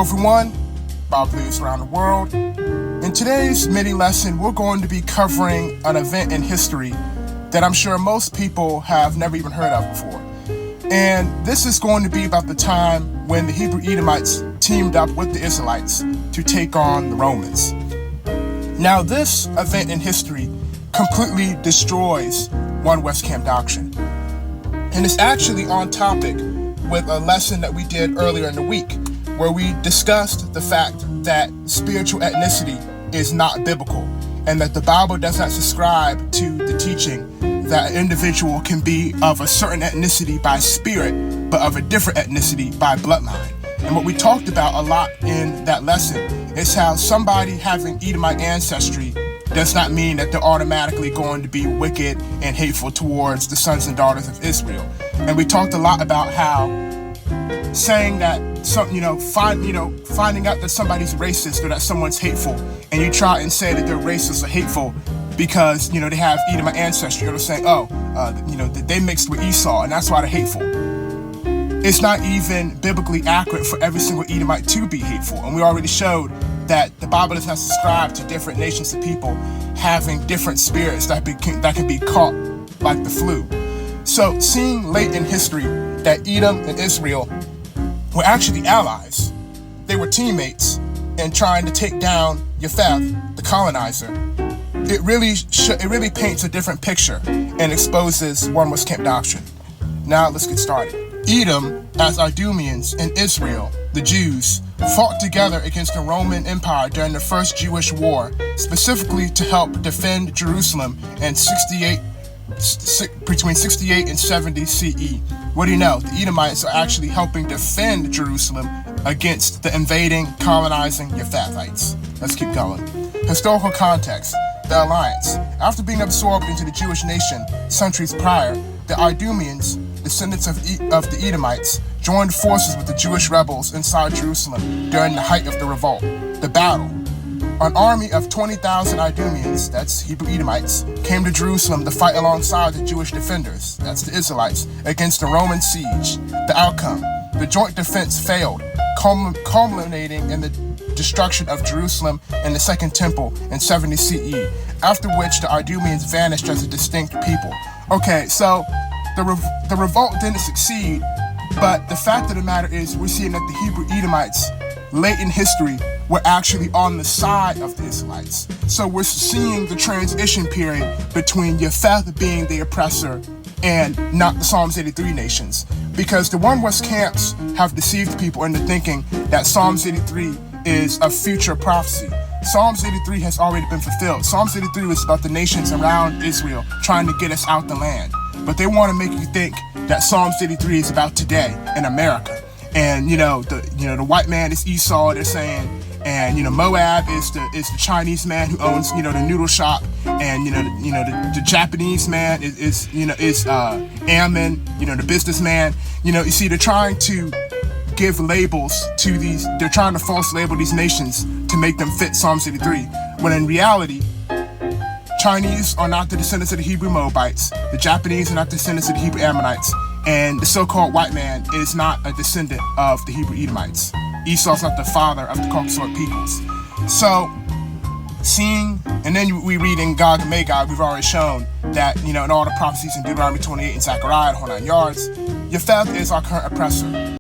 Hello everyone, Bob Blues around the world. In today's mini lesson, we're going to be covering an event in history that I'm sure most people have never even heard of before. And this is going to be about the time when the Hebrew Edomites teamed up with the Israelites to take on the Romans. Now, this event in history completely destroys One West Camp doctrine. And it's actually on topic with a lesson that we did earlier in the week, where we discussed the fact that spiritual ethnicity is not biblical, and that the Bible does not subscribe to the teaching that an individual can be of a certain ethnicity by spirit, but of a different ethnicity by bloodline. And what we talked about a lot in that lesson is how somebody having Edomite ancestry does not mean that they're automatically going to be wicked and hateful towards the sons and daughters of Israel. And we talked a lot about how saying that finding out that somebody's racist or that someone's hateful, and you try and say that they're racist or hateful because they have Edomite ancestry, or they're saying, they mixed with Esau and that's why they're hateful. It's not even biblically accurate for every single Edomite to be hateful, and we already showed that the Bible does not subscribe to different nations of people having different spirits that can be caught like the flu. So, seeing late in history that Edom and Israel were actually allies, they were teammates in trying to take down Japheth, the colonizer, it really paints a different picture and exposes One West Camp doctrine. Now let's get started. Edom, as Idumeans, and Israel, the Jews, fought together against the Roman Empire during the First Jewish War, specifically to help defend Jerusalem in between 68 and 70 CE. What do you know? The Edomites are actually helping defend Jerusalem against the invading, colonizing Japhethites. Let's keep going. Historical context. The alliance. After being absorbed into the Jewish nation centuries prior, the Idumeans, descendants of the Edomites, joined forces with the Jewish rebels inside Jerusalem during the height of the revolt. The battle. An army of 20,000 Idumeans, that's Hebrew Edomites, came to Jerusalem to fight alongside the Jewish defenders, that's the Israelites, against the Roman siege. The outcome. The joint defense failed, culminating in the destruction of Jerusalem and the Second Temple in 70 CE, after which the Idumeans vanished as a distinct people. Okay, so the revolt didn't succeed, but the fact of the matter is we're seeing that the Hebrew Edomites, late in history, were actually on the side of the Israelites. So we're seeing the transition period between Japheth being the oppressor and not the Psalms 83 nations. Because the One West camps have deceived people into thinking that Psalms 83 is a future prophecy. Psalms 83 has already been fulfilled. Psalms 83 was about the nations around Israel trying to get us out the land. But they want to make you think that Psalms 83 is about today in America. And the white man is Esau, they're saying, and Moab is the Chinese man who owns the noodle shop, and the Japanese man is Ammon, the businessman. You see, they're trying to give labels to these. They're trying to false label these nations to make them fit Psalms 83, when in reality, Chinese are not the descendants of the Hebrew Moabites, the Japanese are not descendants of the Hebrew Ammonites, and the so-called white man is not a descendant of the Hebrew Edomites. Esau's not the father of the Caucasoid peoples. So, and then we read in Gog and Magog, we've already shown that, in all the prophecies in Deuteronomy 28 and Zechariah, the whole 9 yards, Japheth is our current oppressor.